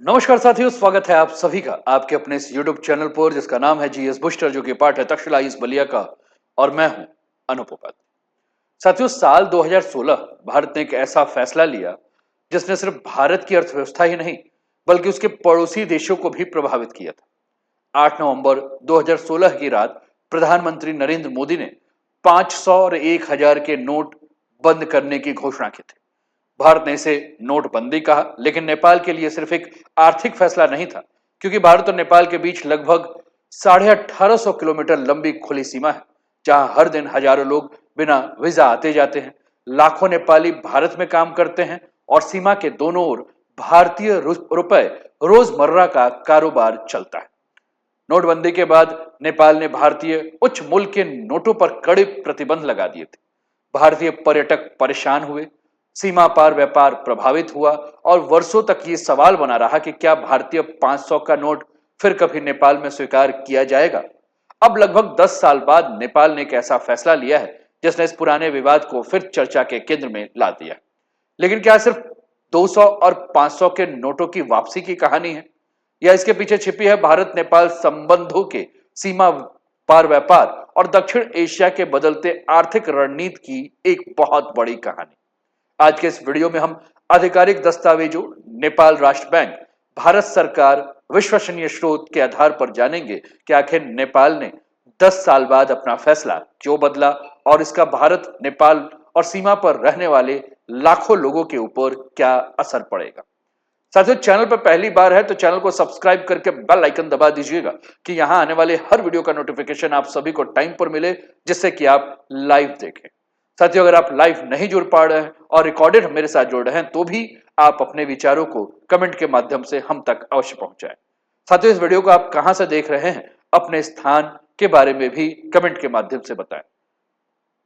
नमस्कार साथियों, स्वागत है आप सभी का आपके अपने इस YouTube चैनल पर जिसका नाम है जीएस बूस्टर, जो कि पार्ट है तक्षशिला इस बलिया का। और मैं हूं अनूप उपाध्याय। साथियों, साल 2016 भारत ने एक ऐसा फैसला लिया जिसने सिर्फ भारत की अर्थव्यवस्था ही नहीं बल्कि उसके पड़ोसी देशों को भी प्रभावित किया था। 8 नवंबर 2016 की रात प्रधानमंत्री नरेंद्र मोदी ने 500 और 1000 के नोट बंद करने की घोषणा की थी। भारत ने इसे नोटबंदी कहा, लेकिन नेपाल के लिए सिर्फ एक आर्थिक फैसला नहीं था, क्योंकि भारत और नेपाल के बीच लगभग 1850 किलोमीटर लंबी खुली सीमा है, जहां हर दिन हजारों लोग बिना वीजा आते जाते हैं। लाखों नेपाली भारत में काम करते हैं और सीमा के दोनों ओर भारतीय रुपए रोजमर्रा का कारोबार चलता है। नोटबंदी के बाद नेपाल ने भारतीय उच्च मूल्य के नोटों पर कड़े प्रतिबंध लगा दिए थे। भारतीय पर्यटक परेशान हुए, सीमा पार व्यापार प्रभावित हुआ और वर्षों तक ये सवाल बना रहा कि क्या भारतीय 500 का नोट फिर कभी नेपाल में स्वीकार किया जाएगा। अब लगभग 10 साल बाद नेपाल ने एक ऐसा फैसला लिया है जिसने इस पुराने विवाद को फिर चर्चा के केंद्र में ला दिया। लेकिन क्या सिर्फ 200 और 500 के नोटों की वापसी की कहानी है, या इसके पीछे छिपी है भारत नेपाल संबंधों के सीमा पार व्यापार और दक्षिण एशिया के बदलते आर्थिक रणनीति की एक बहुत बड़ी कहानी। आज के इस वीडियो में हम आधिकारिक दस्तावेजों, नेपाल राष्ट्र बैंक, भारत सरकार, विश्वसनीय स्रोत के आधार पर जानेंगे कि आखिर नेपाल ने 10 साल बाद अपना फैसला क्यों बदला और इसका भारत, नेपाल और सीमा पर रहने वाले लाखों लोगों के ऊपर क्या असर पड़ेगा। साथियों, चैनल पर पहली बार है तो चैनल को सब्सक्राइब करके बेल आइकन दबा दीजिएगा कि यहां आने वाले हर वीडियो का नोटिफिकेशन आप सभी को टाइम पर मिले, जिससे कि आप लाइव देखें। साथियों, अगर आप लाइव नहीं जुड़ पा रहे हैं और रिकॉर्डेड मेरे साथ जुड़ रहे हैं तो भी आप अपने विचारों को कमेंट के माध्यम से हम तक अवश्य पहुंचाएं। साथियों, इस वीडियो को आप कहां से देख रहे हैं, अपने स्थान के बारे में भी कमेंट के माध्यम से बताएं।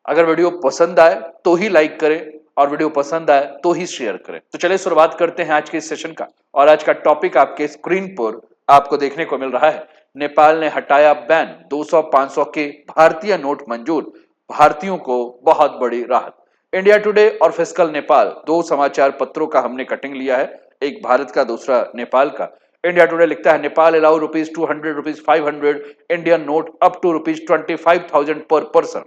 अगर वीडियो पसंद आए तो ही लाइक करें और वीडियो पसंद आए तो ही शेयर करें। तो चलिए शुरुआत करते हैं आज के इस सेशन का। और आज का टॉपिक आपके स्क्रीन पर आपको देखने को मिल रहा है। नेपाल ने हटाया बैन, 200-500 के भारतीय नोट मंजूर, भारतीयों को बहुत बड़ी राहत। इंडिया टुडे और फिस्कल नेपाल, दो समाचार पत्रों का हमने कटिंग लिया है, एक भारत का दूसरा नेपाल का। इंडिया टुडे लिखता है Nepal allow ₹200, ₹500 Indian note up to ₹25,000 पर person.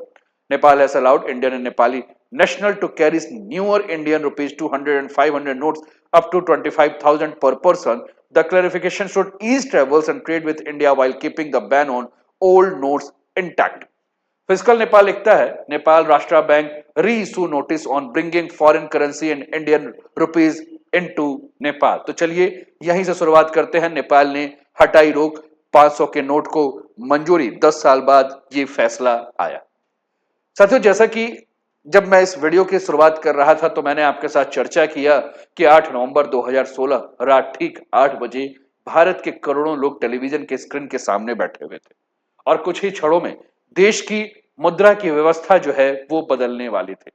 Nepal has allowed Indian and Nepali national to carry newer Indian ₹200 and 500 notes up to 25,000 per person. The clarification should ease travels and trade with India while keeping the ban on old notes intact. Physical Nepal लिखता है नेपाल राष्ट्र bank री issue notice on bringing foreign currency and Indian rupees into Nepal. तो चलिए यहीं से शुरुआत करते हैं। नेपाल ने हटाई रोक, 500 के नोट को मंजूरी, 10 साल बाद ये फैसला आया। साथियों, जैसा कि जब मैं इस वीडियो की शुरुआत कर रहा था तो मैंने आपके साथ चर्चा किया कि 8 नवंबर 2016 रात ठीक 8 बजे भारत के करोड़ों लोग टेलीविजन के स्क्रीन के सामने बैठे हुए थे और कुछ ही क्षणों में देश की मुद्रा की व्यवस्था जो है वो बदलने वाली थी।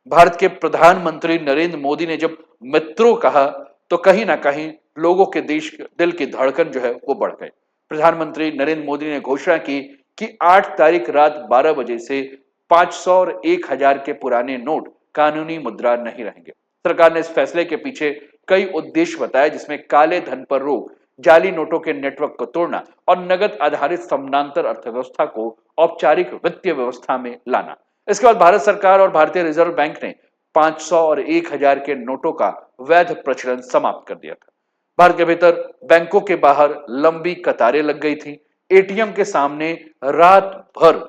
भारत के प्रधानमंत्री नरेंद्र मोदी ने जब मित्रों कहा तो कहीं ना कहीं लोगों के देश दिल की धड़कन जो है वो बढ़ गई। प्रधानमंत्री नरेंद्र मोदी ने घोषणा की कि 8 तारीख रात 12 बजे से 500 और 1000 के पुराने नोट कानूनी मुद्रा नहीं रहेंगे। सरकार ने इस फैसले के पीछे कई उद्देश्य बताए, जिसमें काले धन पर रोक, जाली नोटों के नेटवर्क को तोड़ना और नगद आधारित समानांतर अर्थव्यवस्था को औपचारिक वित्तीय व्यवस्था में लाना। इसके बाद भारत सरकार और भारतीय रिजर्व बैंक ने 500 और 1000 के नोटों का वैध प्रचलन समाप्त कर दिया था। भारत के भीतर बैंकों के बाहर लंबी कतारें लग गई थी। एटीएम के सामने रात भर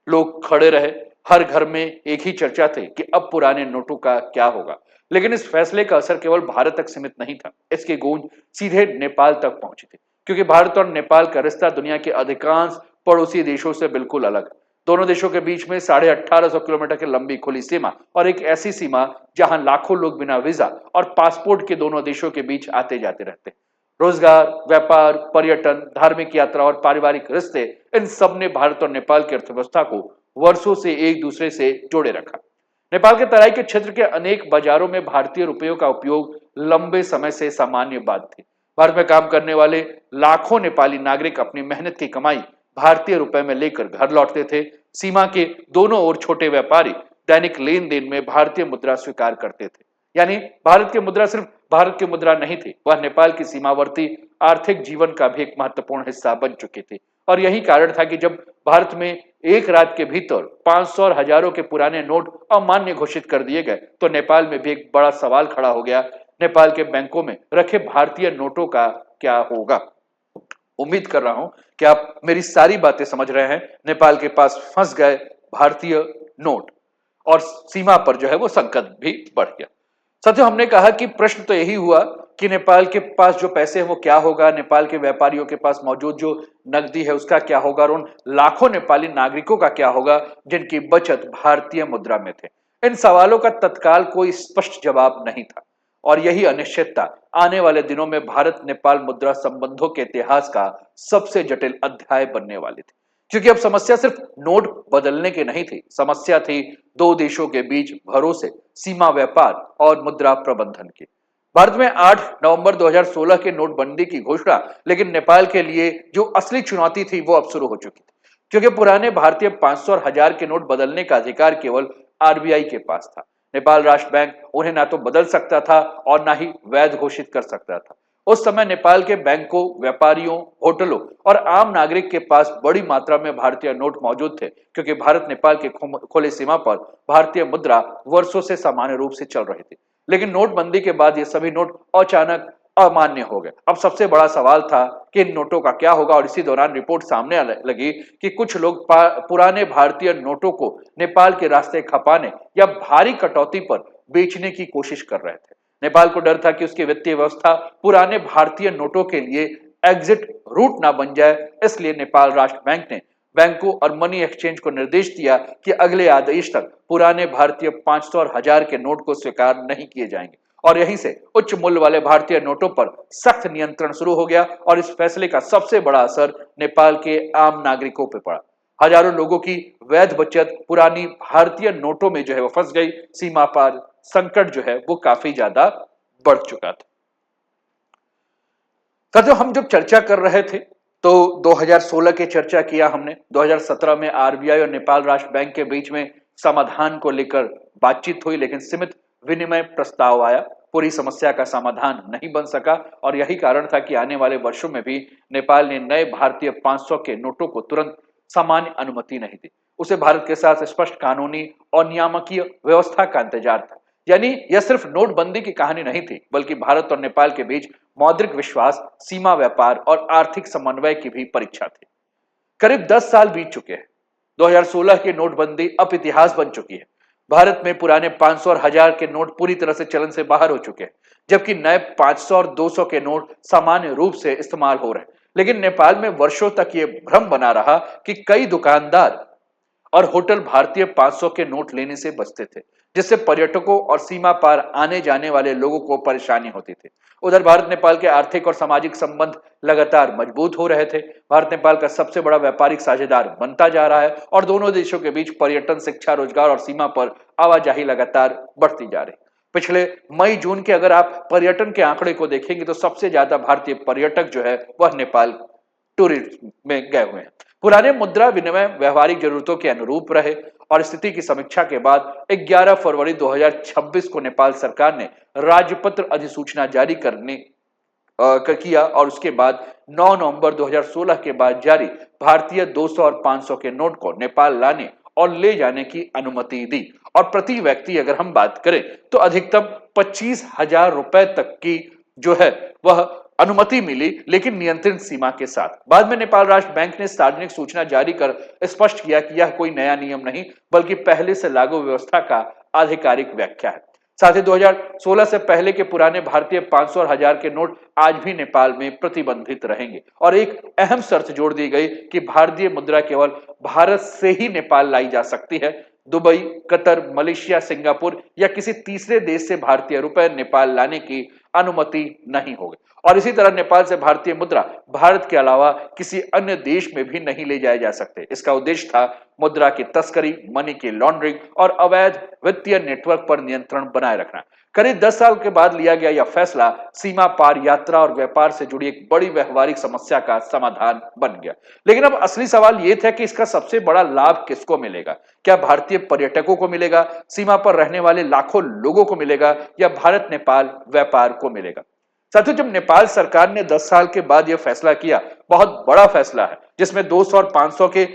लोग खड़े रहे। हर घर में एक ही चर्चा थी कि अब पुराने नोटों का क्या होगा। लेकिन इस फैसले का असर केवल भारत तक सीमित नहीं था, इसकी गूंज सीधे नेपाल तक पहुंची थी, क्योंकि भारत और नेपाल का रिश्ता दुनिया के अधिकांश पड़ोसी देशों से बिल्कुल अलग है। दोनों देशों के बीच में 1850 किलोमीटर की लंबी खुली सीमा और एक ऐसी सीमा जहां लाखों लोग बिना वीजा और पासपोर्ट के दोनों देशों के बीच आते जाते रहते। रोजगार, व्यापार, पर्यटन, धार्मिक यात्रा और पारिवारिक रिश्ते, इन सब ने भारत और नेपाल की अर्थव्यवस्था को वर्षों से एक दूसरे से जोड़े रखा। नेपाल के तराई के क्षेत्र के अनेक बाजारों में भारतीय रुपयों का उपयोग लंबे समय से सामान्य बात थी। भारत में काम करने वाले लाखों नेपाली नागरिक अपनी मेहनत की कमाई भारतीय रुपए में लेकर घर लौटते थे। सीमा के दोनों ओर छोटे व्यापारी दैनिक लेन देन में भारतीय मुद्रा स्वीकार करते थे। यानी भारत की मुद्रा सिर्फ भारत की मुद्रा नहीं थी, वह नेपाल की सीमावर्ती आर्थिक जीवन का भी एक महत्वपूर्ण हिस्सा बन चुकी थी। और यही कारण था कि जब भारत में एक रात के भीतर 500 और हजारों के पुराने नोट अमान्य घोषित कर दिए गए, तो नेपाल में भी एक बड़ा सवाल खड़ा हो गया, नेपाल के बैंकों में रखे भारतीय नोटों का क्या होगा। उम्मीद कर रहा हूं कि आप मेरी सारी बातें समझ रहे हैं। नेपाल के पास फंस गए भारतीय नोट और सीमा पर जो है वो संकट भी बढ़ गया। साथियों, हमने कहा कि प्रश्न तो यही हुआ कि नेपाल के पास जो पैसे हैं वो क्या होगा, नेपाल के व्यापारियों के पास मौजूद जो नकदी है उसका क्या होगा, और उन लाखों नेपाली नागरिकों का क्या होगा जिनकी बचत भारतीय मुद्रा में थे। इन सवालों का तत्काल कोई स्पष्ट जवाब नहीं था, और यही अनिश्चितता आने वाले दिनों में भारत नेपाल मुद्रा संबंधों के इतिहास का सबसे जटिल अध्याय बनने वाली थी। क्योंकि अब समस्या सिर्फ नोट बदलने की नहीं थी, समस्या थी दो देशों के बीच भरोसे, सीमा व्यापार और मुद्रा प्रबंधन की। भारत में 8 नवंबर 2016 के नोटबंदी की घोषणा, लेकिन नेपाल के लिए जो असली चुनौती थी वो अब शुरू हो चुकी थी। क्योंकि पुराने भारतीय 500 और 1000 के नोट बदलने का अधिकार केवल आरबीआई के पास था। नेपाल राष्ट्र बैंक उन्हें ना तो बदल सकता था और ना ही वैध घोषित कर सकता था। उस समय नेपाल के बैंकों, व्यापारियों, होटलों और आम नागरिक के पास बड़ी मात्रा में भारतीय नोट मौजूद थे, क्योंकि भारत नेपाल के खुले सीमा पर भारतीय मुद्रा वर्षों से सामान्य रूप से चल रही थी। लेकिन नोटबंदी के बाद ये सभी नोट अचानक अमान्य हो गए। अब सबसे बड़ा सवाल था कि इन नोटों का क्या होगा, और इसी दौरान रिपोर्ट सामने लगी कि कुछ लोग पुराने भारतीय नोटों को नेपाल के रास्ते खपाने या भारी कटौती पर बेचने की कोशिश कर रहे थे। नेपाल को डर था कि उसकी वित्तीय व्यवस्था पुराने भारतीय नोटों के लिए एग्जिट रूट ना बन जाए, इसलिए नेपाल राष्ट्र बैंक ने बैंकों और मनी एक्सचेंज को निर्देश दिया कि अगले आदेश तक पुराने भारतीय 500 और 1000 के नोट को स्वीकार नहीं किए जाएंगे। और यहीं से उच्च मूल्य वाले भारतीय नोटों पर सख्त नियंत्रण शुरू हो गया, और इस फैसले का सबसे बड़ा असर नेपाल के आम नागरिकों पर पड़ा। हजारों लोगों की वैध बचत पुरानी भारतीय नोटों में जो है वो फंस गई। सीमा पार संकट जो है वो काफी ज्यादा बढ़ चुका था। साथियों, हम जब चर्चा कर रहे थे तो 2016 की चर्चा किया हमने। 2017 में आरबीआई और नेपाल राष्ट्र बैंक के बीच में समाधान को लेकर बातचीत हुई, लेकिन सीमित विनिमय प्रस्ताव आया। पूरी समस्या का समाधान नहीं बन सका, और यही कारण था कि आने वाले वर्षों में भी नेपाल ने नए भारतीय 500 के नोटों को तुरंत सामान्य अनुमति नहीं दी। उसे भारत के साथ स्पष्ट कानूनी और नियामकीय व्यवस्था का इंतजार था। यानी यह सिर्फ नोटबंदी की कहानी नहीं थी, बल्कि भारत और नेपाल के बीच मौद्रिक विश्वास, सीमा व्यापार और आर्थिक समन्वय की भी परीक्षा थी। करीब 10 साल बीत चुके हैं। 2016 की नोटबंदी अब इतिहास बन चुकी है। भारत में पुराने 500 और 1000 के नोट पूरी तरह से चलन से बाहर हो चुके हैं, जबकि नए 500 और 200 के नोट सामान्य रूप से इस्तेमाल हो रहे हैं। लेकिन नेपाल में वर्षों तक यह भ्रम बना रहा कि कई दुकानदार और होटल भारतीय 500 के नोट लेने से बचते थे, जिससे पर्यटकों और सीमा पार आने जाने वाले लोगों को परेशानी होती थी। उधर भारत नेपाल के आर्थिक और सामाजिक संबंध लगातार मजबूत हो रहे थे। भारत नेपाल का सबसे बड़ा व्यापारिक साझेदार बनता जा रहा है, और दोनों देशों के बीच पर्यटन, शिक्षा, रोजगार और सीमा पर आवाजाही लगातार बढ़ती जा रही। पिछले मई जून के अगर आप पर्यटन के आंकड़े को देखेंगे तो सबसे ज्यादा भारतीय पर्यटक जो है वह नेपाल टूरिस्ट में गए हुए हैं। पुराने मुद्रा विनिमय व्यवहारिक जरूरतों के अनुरूप रहे, और स्थिति की समीक्षा के बाद 11 फरवरी 2026 को नेपाल सरकार ने राजपत्र अधिसूचना जारी किया, और उसके बाद 9 नवंबर 2016 के बाद जारी भारतीय 200 और 500 के नोट को नेपाल लाने और ले जाने की अनुमति दी। और प्रति व्यक्ति अगर हम बात करें तो अधिकतम 25,000 रुपए तक की जो है वह अनुमति मिली, लेकिन नियंत्रित सीमा के साथ। बाद में नेपाल राष्ट्र बैंक ने सार्वजनिक सूचना जारी कर स्पष्ट किया कि यह कोई नया नियम नहीं, बल्कि पहले से लागू व्यवस्था का आधिकारिक व्याख्या है। साथ ही 2016 से पहले के पुराने भारतीय 500 और 1000 के नोट आज भी नेपाल में प्रतिबंधित रहेंगे, और एक अहम शर्त जोड़ दी गई कि भारतीय मुद्रा केवल भारत से ही नेपाल लाई जा सकती है। दुबई, कतर, मलेशिया, सिंगापुर या किसी तीसरे देश से भारतीय रुपए नेपाल लाने की अनुमति नहीं होगी। और इसी तरह नेपाल से भारतीय मुद्रा भारत के अलावा किसी अन्य देश में भी नहीं ले जाए जा सकते। इसका उद्देश्य था मुद्रा की तस्करी, मनी की लॉन्ड्रिंग और अवैध वित्तीय नेटवर्क पर नियंत्रण बनाए रखना। करीब 10 साल के बाद लिया गया यह फैसला सीमा पार यात्रा और व्यापार से जुड़ी एक बड़ी व्यवहारिक समस्या का समाधान बन गया। लेकिन अब असली सवाल यह था कि इसका सबसे बड़ा लाभ किसको मिलेगा? क्या भारतीय पर्यटकों को मिलेगा, सीमा पर रहने वाले लाखों लोगों को मिलेगा, या भारत नेपाल व्यापार को मिलेगा? साथियों, जब नेपाल सरकार ने 10 साल के बाद यह फैसला किया, बहुत बड़ा फैसला है जिसमें 200 और 500 के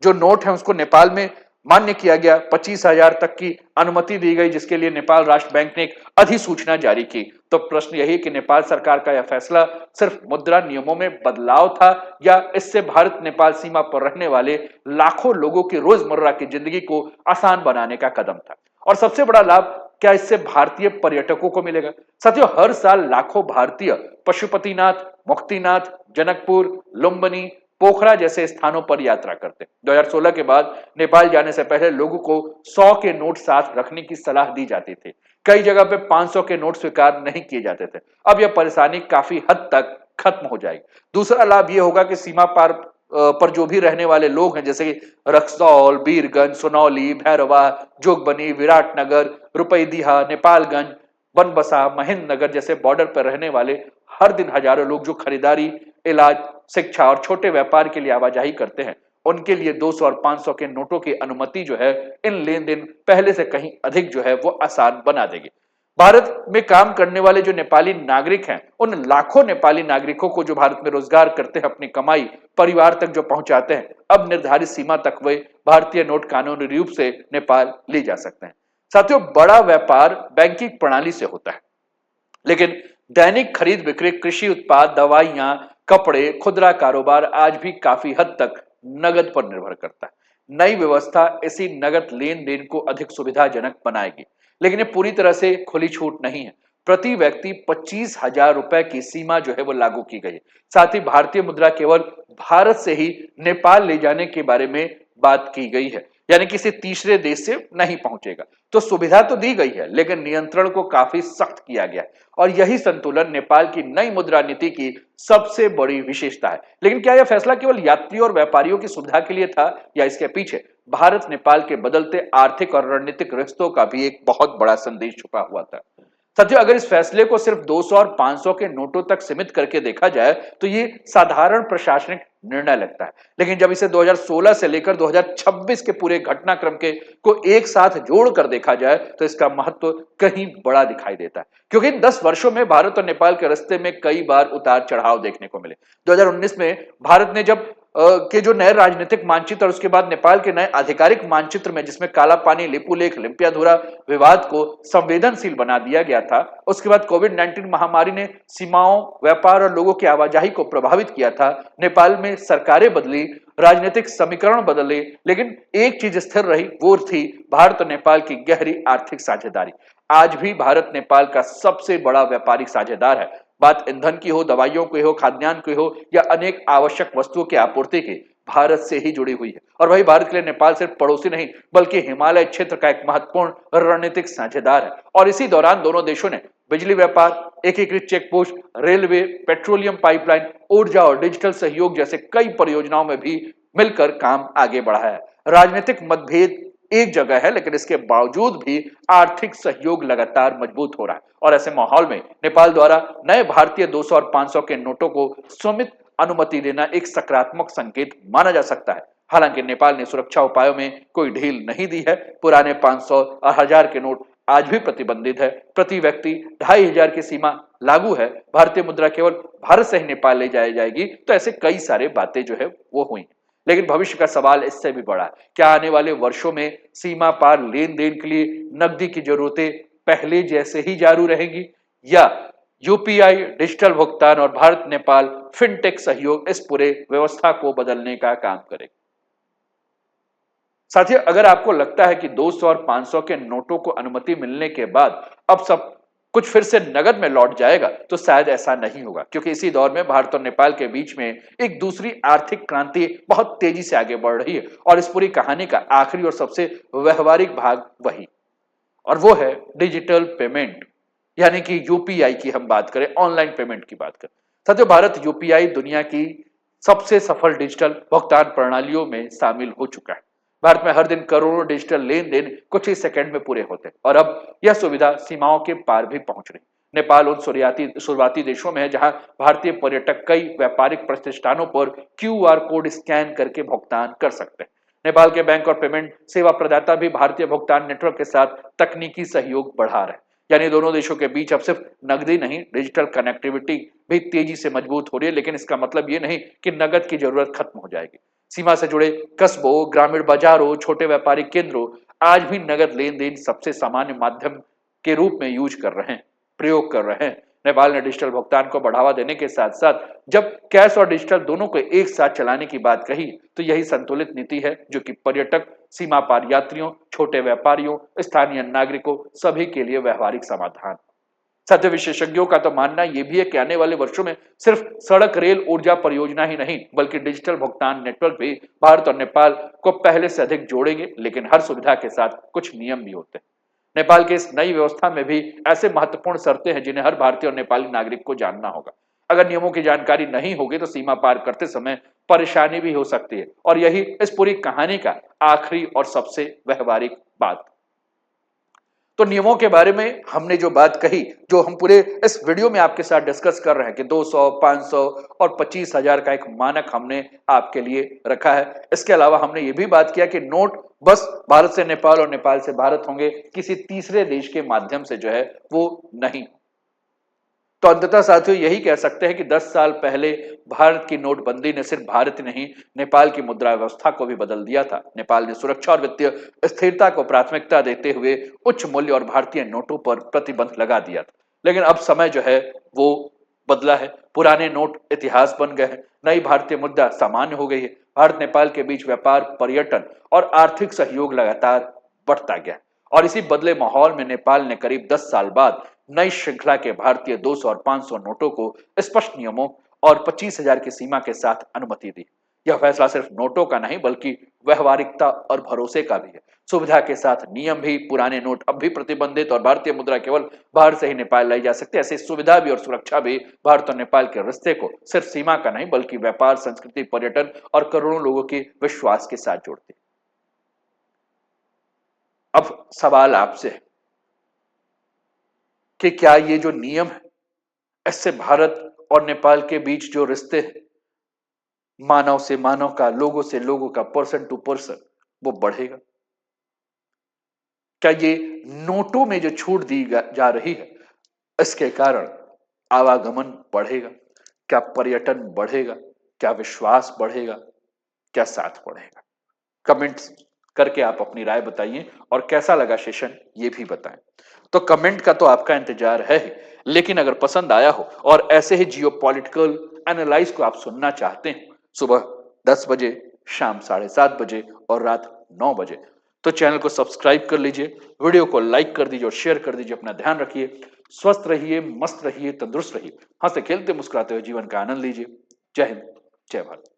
जो नोट है उसको नेपाल में मान्य किया गया, 25,000 तक की अनुमति दी गई, जिसके लिए नेपाल राष्ट्र बैंक ने एक अधिसूचना जारी की। तो प्रश्न यही कि नेपाल सरकार का यह फैसला सिर्फ मुद्रा नियमों में बदलाव था, या इससे भारत नेपाल सीमा पर रहने वाले लाखों लोगों की रोजमर्रा की जिंदगी को आसान बनाने का कदम था? और सबसे बड़ा लाभ क्या इससे भारतीय पर्यटकों को मिलेगा? साथियों, हर साल लाखों भारतीय पशुपतिनाथ, मुक्तिनाथ, जनकपुर, लुम्बिनी, पोखरा जैसे स्थानों पर यात्रा करते। 2016 के बाद नेपाल जाने से पहले लोगों को 100 के नोट साथ रखने की सलाह दी जाती थी। कई जगह पे 500 के नोट स्वीकार नहीं किए जाते थे। अब यह परेशानी काफी हद तक खत्म हो जाएगी। दूसरा लाभ यह होगा कि सीमा पार पर जो भी रहने वाले लोग हैं, जैसे कि रक्सौल, बीरगंज, सुनौली, भैरवा, जोगबनी, विराटनगर, रुपईदीहा, नेपालगंज, बनबसा, महेंद्र नगर जैसे बॉर्डर पर रहने वाले हर दिन हजारों लोग जो खरीदारी, इलाज, शिक्षा और छोटे व्यापार के लिए आवाजाही करते हैं, उनके लिए 200 और 500 के नोटों की अनुमति जो है इन लेन देन पहले से कहीं अधिक जो है वो आसान बना देगी। भारत में काम करने वाले जो नेपाली नागरिक हैं, उन लाखों नेपाली नागरिकों को जो भारत में रोजगार करते हैं, अपनी कमाई परिवार तक जो पहुंचाते हैं, अब निर्धारित सीमा तक वे भारतीय नोट कानूनी रूप से नेपाल ले जा सकते हैं। साथियों, बड़ा व्यापार बैंकिंग प्रणाली से होता है, लेकिन दैनिक खरीद बिक्री, कृषि उत्पाद, दवाइयां, कपड़े, खुदरा कारोबार आज भी काफी हद तक नगद पर निर्भर करता है। नई व्यवस्था इसी नगद लेन देन को अधिक सुविधाजनक बनाएगी, लेकिन ये पूरी तरह से खुली छूट नहीं है। प्रति व्यक्ति 25,000 रुपए की सीमा जो है वो लागू की गई है। साथ ही भारतीय मुद्रा केवल भारत से ही नेपाल ले जाने के बारे में बात की गई है, यानी किसी तीसरे देश से नहीं पहुंचेगा। तो सुविधा तो दी गई है, लेकिन नियंत्रण को काफी सख्त किया गया है, और यही संतुलन नेपाल की नई मुद्रा नीति की सबसे बड़ी विशेषता है। लेकिन क्या यह फैसला केवल यात्रियों और व्यापारियों की सुविधा के लिए था, या इसके पीछे भारत नेपाल के बदलते आर्थिक और रणनीतिक रिश्तों का भी एक बहुत बड़ा संदेश छुपा हुआ था? साथियों, अगर इस फैसले को सिर्फ 200 और 500 के नोटों तक सीमित करके देखा जाए तो ये साधारण प्रशासनिक निर्णय लगता है, लेकिन जब इसे 2016 से लेकर 2026 के पूरे घटनाक्रम के को एक साथ जोड़कर देखा जाए तो इसका महत्व कहीं बड़ा दिखाई देता है। क्योंकि इन 10 वर्षों में भारत और नेपाल के रास्ते में कई बार उतार चढ़ाव देखने को मिले। 2019 में भारत ने जब के जो नए राजनीतिक मानचित्र और उसके बाद नेपाल के नए आधिकारिक मानचित्र में, जिसमें काला पानी, लिपुलेख, लिम्पियाधुरा विवाद को संवेदनशील बना दिया गया था, उसके बाद कोविड-19 महामारी ने सीमाओं, व्यापार और लोगों की आवाजाही को प्रभावित किया था। नेपाल में सरकारें बदली, राजनीतिक समीकरण बदले, लेकिन एक चीज स्थिर रही, वो थी भारत और नेपाल की गहरी आर्थिक साझेदारी। आज भी भारत नेपाल का सबसे बड़ा व्यापारिक साझेदार है। बात ईंधन की हो, दवाइयों की हो, खाद्यान्न की हो, या अनेक आवश्यक वस्तुओं की आपूर्ति की, भारत से ही जुड़ी हुई है। और वही भारत के लिए नेपाल सिर्फ पड़ोसी नहीं, बल्कि हिमालय क्षेत्र का एक महत्वपूर्ण रणनीतिक साझेदार है। और इसी दौरान दोनों देशों ने बिजली व्यापार, एकीकृत check post, railway, petroleum pipeline, ऊर्जा और डिजिटल सहयोग जैसे कई परियोजनाओं में भी मिलकर काम आगे बढ़ाया है। राजनीतिक मतभेद एक जगह है, लेकिन इसके बावजूद भी आर्थिक सहयोग लगातार मजबूत हो रहा है। और ऐसे माहौल में नेपाल द्वारा नए भारतीय 200 और 500 के नोटों को स्वमित अनुमति देना एक सकारात्मक संकेत माना जा सकता है। हालांकि नेपाल ने सुरक्षा उपायों में कोई ढील नहीं दी है। पुराने 500 और 1000 के नोट आज भी प्रतिबंधित है। प्रति व्यक्ति 2500 की सीमा लागू है। भारतीय मुद्रा केवल भारत से ही नेपाल ले जाई जाएगी। तो ऐसे कई सारे बातें जो है वो हुई। लेकिन भविष्य का सवाल इससे भी बड़ा है। क्या आने वाले वर्षों में सीमा पार लेन देन के लिए नकदी की जरूरतें पहले जैसे ही जारी रहेंगी, या यूपीआई, डिजिटल भुगतान और भारत नेपाल फिनटेक सहयोग इस पूरे व्यवस्था को बदलने का काम करेगा? साथियों, अगर आपको लगता है कि 200 और 500 के नोटों को अनुमति मिलने के बाद अब सब कुछ फिर से नगद में लौट जाएगा, तो शायद ऐसा नहीं होगा। क्योंकि इसी दौर में भारत और नेपाल के बीच में एक दूसरी आर्थिक क्रांति बहुत तेजी से आगे बढ़ रही है, और इस पूरी कहानी का आखिरी और सबसे व्यवहारिक भाग वही, और वो है डिजिटल पेमेंट, यानी कि यूपीआई की हम बात करें, ऑनलाइन पेमेंट की बात करें। साथियों, भारत यूपीआई दुनिया की सबसे सफल डिजिटल भुगतान प्रणालियों में शामिल हो चुका है। भारत में हर दिन करोड़ों डिजिटल लेन देन कुछ ही सेकंड में पूरे होते हैं और अब यह सुविधा सीमाओं के पार भी पहुंच रही। नेपाल उन शुरुआती देशों में है जहां भारतीय पर्यटक कई व्यापारिक प्रतिष्ठानों पर क्यूआर कोड स्कैन करके भुगतान कर सकते हैं। नेपाल के बैंक और पेमेंट सेवा प्रदाता भी भारतीय भुगतान नेटवर्क के साथ तकनीकी सहयोग बढ़ा रहे हैं। यानी दोनों देशों के बीच अब सिर्फ नकदी नहीं, डिजिटल कनेक्टिविटी भी तेजी से मजबूत हो रही है। लेकिन इसका मतलब ये नहीं कि नकद की जरूरत खत्म हो जाएगी। सीमा से जुड़े कस्बों, ग्रामीण बाजारों, छोटे व्यापारिक केंद्रों आज भी नगद लेन देन सबसे सामान्य माध्यम के रूप में यूज कर रहे हैं, प्रयोग कर रहे हैं। नेपाल ने डिजिटल भुगतान को बढ़ावा देने के साथ साथ जब कैश और डिजिटल दोनों को एक साथ चलाने की बात कही तो यही संतुलित नीति है जो कि पर्यटक, सीमा पार यात्रियों, छोटे व्यापारियों, स्थानीय नागरिकों सभी के लिए व्यवहारिक समाधान। साथ विशेषज्ञों का तो मानना यह भी है कि आने वाले वर्षों में सिर्फ सड़क, रेल, ऊर्जा परियोजना ही नहीं बल्कि डिजिटल भुगतान नेटवर्क भी भारत और नेपाल को पहले से अधिक जोड़ेंगे। लेकिन हर सुविधा के साथ कुछ नियम भी होते हैं। नेपाल के इस नई व्यवस्था में भी ऐसे महत्वपूर्ण शर्तें हैं जिन्हें हर भारतीय और नेपाली नागरिक को जानना होगा। अगर नियमों की जानकारी नहीं होगी तो सीमा पार करते समय परेशानी भी हो सकती है और यही इस पूरी कहानी का आखिरी और सबसे व्यवहारिक बात। तो नियमों के बारे में हमने जो बात कही, जो हम पूरे इस वीडियो में आपके साथ डिस्कस कर रहे हैं कि 200, 500 और 25,000 का एक मानक हमने आपके लिए रखा है। इसके अलावा हमने ये भी बात किया कि नोट बस भारत से नेपाल और नेपाल से भारत होंगे, किसी तीसरे देश के माध्यम से जो है वो नहीं। तो अंततः साथियों यही कह सकते हैं कि 10 साल पहले भारत की नोटबंदी ने सिर्फ भारत नहीं, नेपाल की मुद्रा व्यवस्था को भी बदल दिया था। नेपाल ने सुरक्षा और वित्तीय स्थिरता को प्राथमिकता देते हुए उच्च मूल्य और भारतीय नोटों पर प्रतिबंध लगा दिया था। लेकिन अब समय जो है वो बदला है। पुराने नोट इतिहास बन गए हैं, नई भारतीय मुद्रा सामान्य हो गई है। भारत नेपाल के बीच व्यापार, पर्यटन और आर्थिक सहयोग लगातार बढ़ता गया और इसी बदले माहौल में नेपाल ने करीब 10 साल बाद नई श्रृंखला के भारतीय 200 और 500 नोटों को स्पष्ट नियमों और 25,000 की सीमा के साथ अनुमति दी। यह फैसला सिर्फ नोटों का नहीं बल्कि व्यवहारिकता और भरोसे का भी है। सुविधा के साथ नियम भी, पुराने नोट अब भी प्रतिबंधित और भारतीय मुद्रा केवल बाहर से ही नेपाल लाई जा सकती है। ऐसी सुविधा भी और सुरक्षा भी भारत और नेपाल के रिश्ते को सिर्फ सीमा का नहीं बल्कि व्यापार, संस्कृति, पर्यटन और करोड़ों लोगों के विश्वास के साथ जोड़ती है। अब सवाल आपसे है कि क्या ये जो नियम है इससे भारत और नेपाल के बीच जो रिश्ते हैं, मानव से मानव का, लोगों से लोगों का, पर्सन टू पर्सन, वो बढ़ेगा? क्या ये नोटों में जो छूट दी जा रही है इसके कारण आवागमन बढ़ेगा? क्या पर्यटन बढ़ेगा? क्या विश्वास बढ़ेगा? क्या साथ बढ़ेगा? कमेंट्स करके आप अपनी राय बताइए और कैसा लगा सेशन ये भी बताएं। तो कमेंट का तो आपका इंतजार है ही, लेकिन अगर पसंद आया हो और ऐसे ही जियोपॉलिटिकल एनालाइज को आप सुनना चाहते हैं सुबह 10 बजे, शाम 7:30 बजे और रात 9 बजे, तो चैनल को सब्सक्राइब कर लीजिए, वीडियो को लाइक कर दीजिए और शेयर कर दीजिए। अपना ध्यान रखिए, स्वस्थ रहिए, मस्त रहिए, तंदुरुस्त रहिए, हंसते खेलते मुस्कुराते हुए जीवन का आनंद लीजिए। जय हिंद, जय भारत।